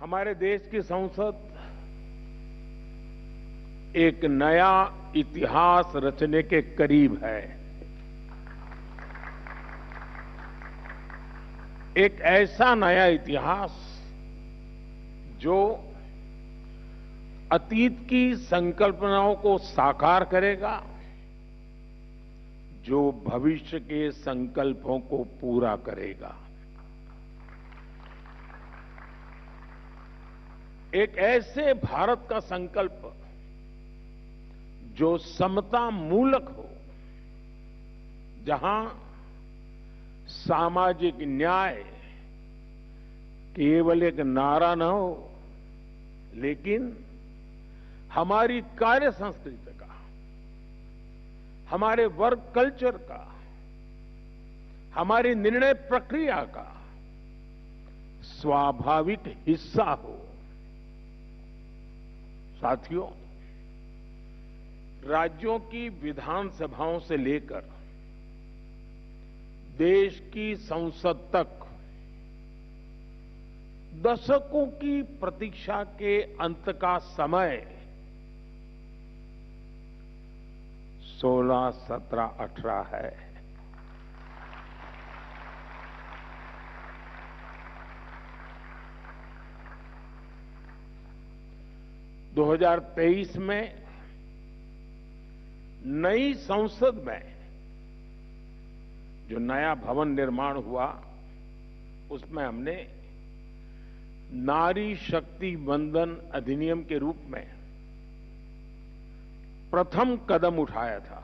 हमारे देश की संसद एक नया इतिहास रचने के करीब है। एक ऐसा नया इतिहास जो अतीत की संकल्पनाओं को साकार करेगा, जो भविष्य के संकल्पों को पूरा करेगा। एक ऐसे भारत का संकल्प जो समता मूलक हो, जहां सामाजिक न्याय केवल एक नारा न हो, लेकिन हमारी कार्य संस्कृति का, हमारे वर्क कल्चर का, हमारी निर्णय प्रक्रिया का स्वाभाविक हिस्सा हो। साथियों, राज्यों की विधानसभाओं से लेकर देश की संसद तक दशकों की प्रतीक्षा के अंत का समय 16, 17, 18 है। दो 2023 में नई संसद में जो नया भवन निर्माण हुआ, उसमें हमने नारी शक्ति वंदन अधिनियम के रूप में प्रथम कदम उठाया था।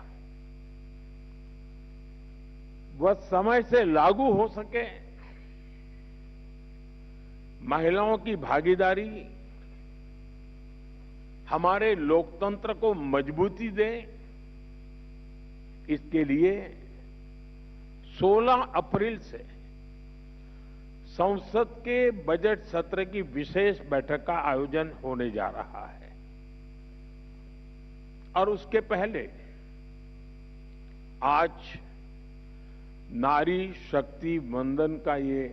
वह समय से लागू हो सके, महिलाओं की भागीदारी हमारे लोकतंत्र को मजबूती दे, इसके लिए 16 अप्रैल से संसद के बजट सत्र की विशेष बैठक का आयोजन होने जा रहा है। और उसके पहले आज नारी शक्ति वंदन का ये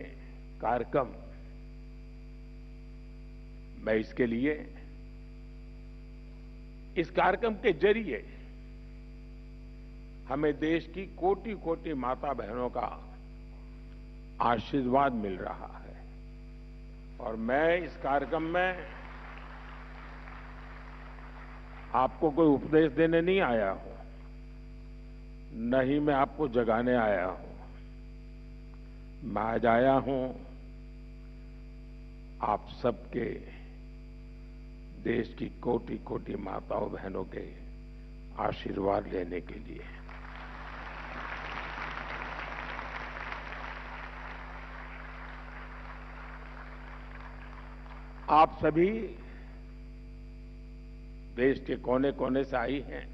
कार्यक्रम, मैं इसके लिए इस कार्यक्रम के जरिए हमें देश की कोटि कोटि माता बहनों का आशीर्वाद मिल रहा है। और मैं इस कार्यक्रम में आपको कोई उपदेश देने नहीं आया हूं, न ही मैं आपको जगाने आया हूं। मैं आज आया हूं आप सबके, देश की कोटि कोटि माताओं बहनों के आशीर्वाद लेने के लिए। आप सभी देश के कोने कोने से आई हैं।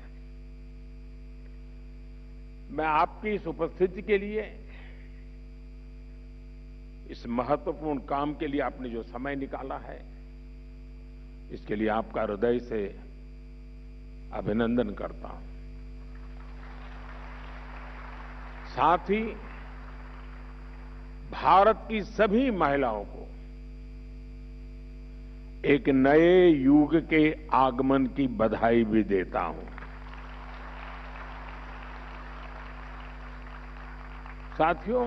मैं आपकी इस उपस्थिति के लिए, इस महत्वपूर्ण काम के लिए आपने जो समय निकाला है, इसके लिए आपका हृदय से अभिनंदन करता हूं। साथ ही भारत की सभी महिलाओं को एक नए युग के आगमन की बधाई भी देता हूं। साथियों,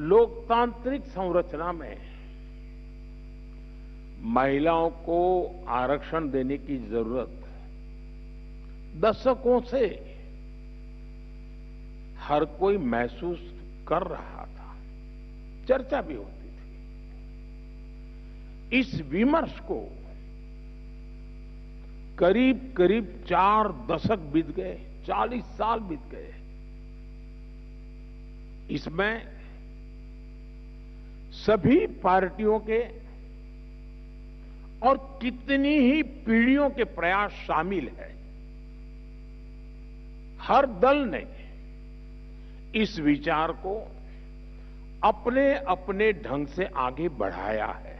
लोकतांत्रिक संरचना में महिलाओं को आरक्षण देने की जरूरत दशकों से हर कोई महसूस कर रहा था, चर्चा भी होती थी। इस विमर्श को करीब करीब 4 दशक बीत गए, 40 साल बीत गए। इसमें सभी पार्टियों के और कितनी ही पीढ़ियों के प्रयास शामिल है। हर दल ने इस विचार को अपने अपने ढंग से आगे बढ़ाया है।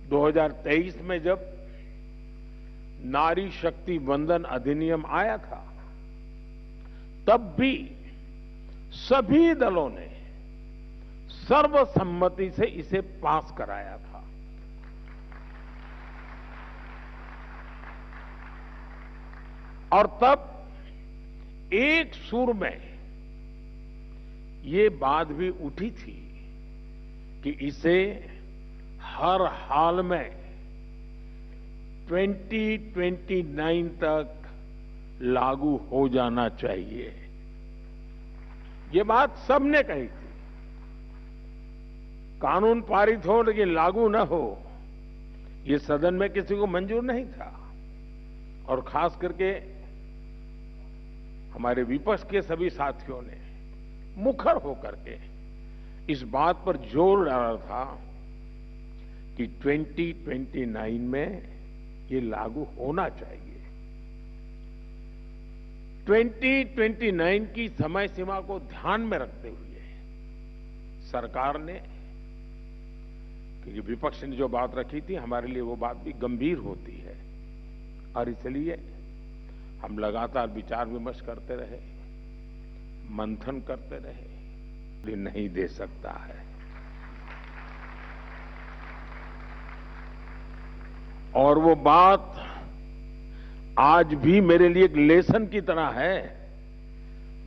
2023 में जब नारी शक्ति वंदन अधिनियम आया था, तब भी सभी दलों ने सर्वसम्मति से इसे पास कराया था। और तब एक सुर में ये बात भी उठी थी कि इसे हर हाल में 2029 तक लागू हो जाना चाहिए। ये बात सबने कही थी। कानून पारित हो लेकिन लागू न हो, ये सदन में किसी को मंजूर नहीं था। और खास करके हमारे विपक्ष के सभी साथियों ने मुखर होकर के इस बात पर जोर डाला था कि 2029 में ये लागू होना चाहिए। 2029 की समय सीमा को ध्यान में रखते हुए सरकार ने, क्योंकि विपक्ष ने जो बात रखी थी हमारे लिए वो बात भी गंभीर होती है, और इसलिए हम लगातार विचार विमर्श करते रहे, मंथन करते रहे। ये नहीं दे सकता है। और वो बात आज भी मेरे लिए एक लेसन की तरह है।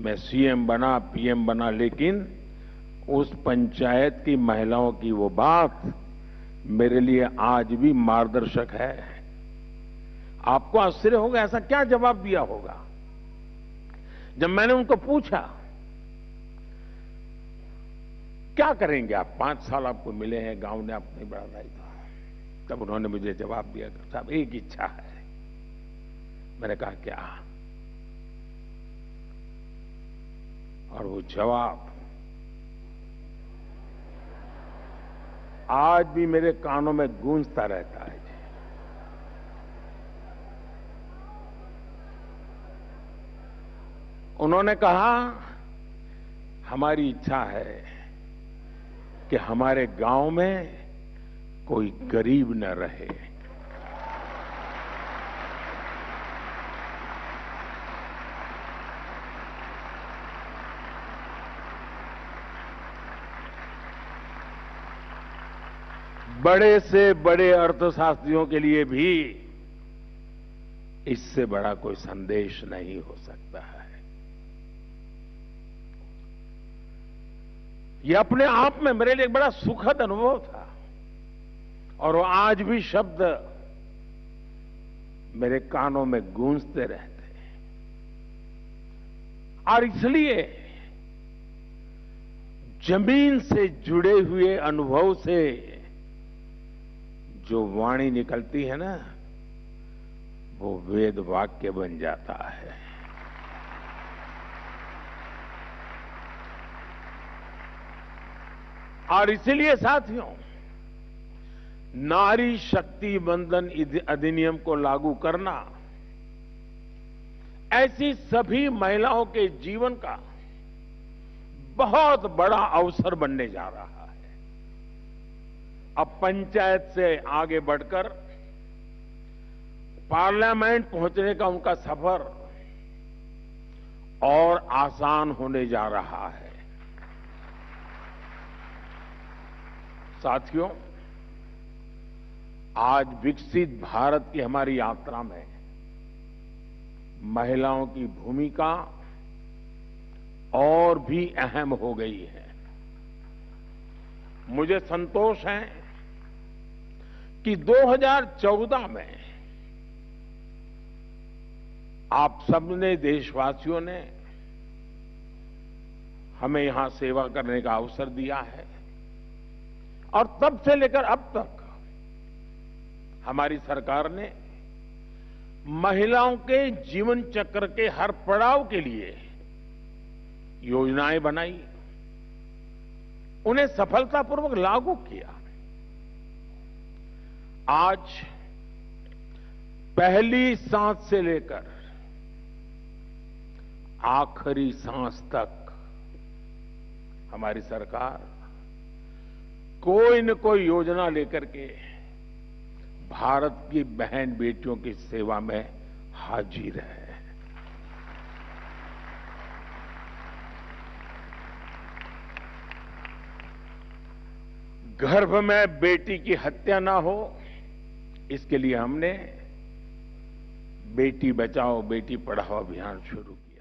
मैं सीएम बना, पीएम बना, लेकिन उस पंचायत की महिलाओं की वो बात मेरे लिए आज भी मार्गदर्शक है। आपको आश्चर्य होगा ऐसा क्या जवाब दिया होगा जब मैंने उनको पूछा क्या करेंगे आप, 5 साल आपको मिले हैं, गांव ने आपको नहीं बढ़ाया था। तब उन्होंने मुझे जवाब दिया, साहब एक इच्छा है। मैंने कहा क्या? और वो जवाब आज भी मेरे कानों में गूंजता रहता है। उन्होंने कहा हमारी इच्छा है कि हमारे गांव में कोई गरीब न रहे। बड़े से बड़े अर्थशास्त्रियों के लिए भी इससे बड़ा कोई संदेश नहीं हो सकता है। यह अपने आप में मेरे लिए एक बड़ा सुखद अनुभव था, और वो आज भी शब्द मेरे कानों में गूंजते रहते हैं। और इसलिए जमीन से जुड़े हुए अनुभव से जो वाणी निकलती है ना, वो वेद वाक्य बन जाता है। और इसलिए साथियों, नारी शक्ति बंधन अधिनियम को लागू करना ऐसी सभी महिलाओं के जीवन का बहुत बड़ा अवसर बनने जा रहा है। अब पंचायत से आगे बढ़कर पार्लियामेंट पहुंचने का उनका सफर और आसान होने जा रहा है। साथियों, आज विकसित भारत की हमारी यात्रा में महिलाओं की भूमिका और भी अहम हो गई है। मुझे संतोष है कि 2014 में आप सबने, देशवासियों ने हमें यहां सेवा करने का अवसर दिया है, और तब से लेकर अब तक हमारी सरकार ने महिलाओं के जीवन चक्र के हर पड़ाव के लिए योजनाएं बनाई, उन्हें सफलतापूर्वक लागू किया। आज पहली सांस से लेकर आखिरी सांस तक हमारी सरकार कोई न कोई योजना लेकर के भारत की बहन बेटियों की सेवा में हाजिर है। गर्भ में बेटी की हत्या ना हो, इसके लिए हमने बेटी बचाओ बेटी पढ़ाओ अभियान शुरू किया।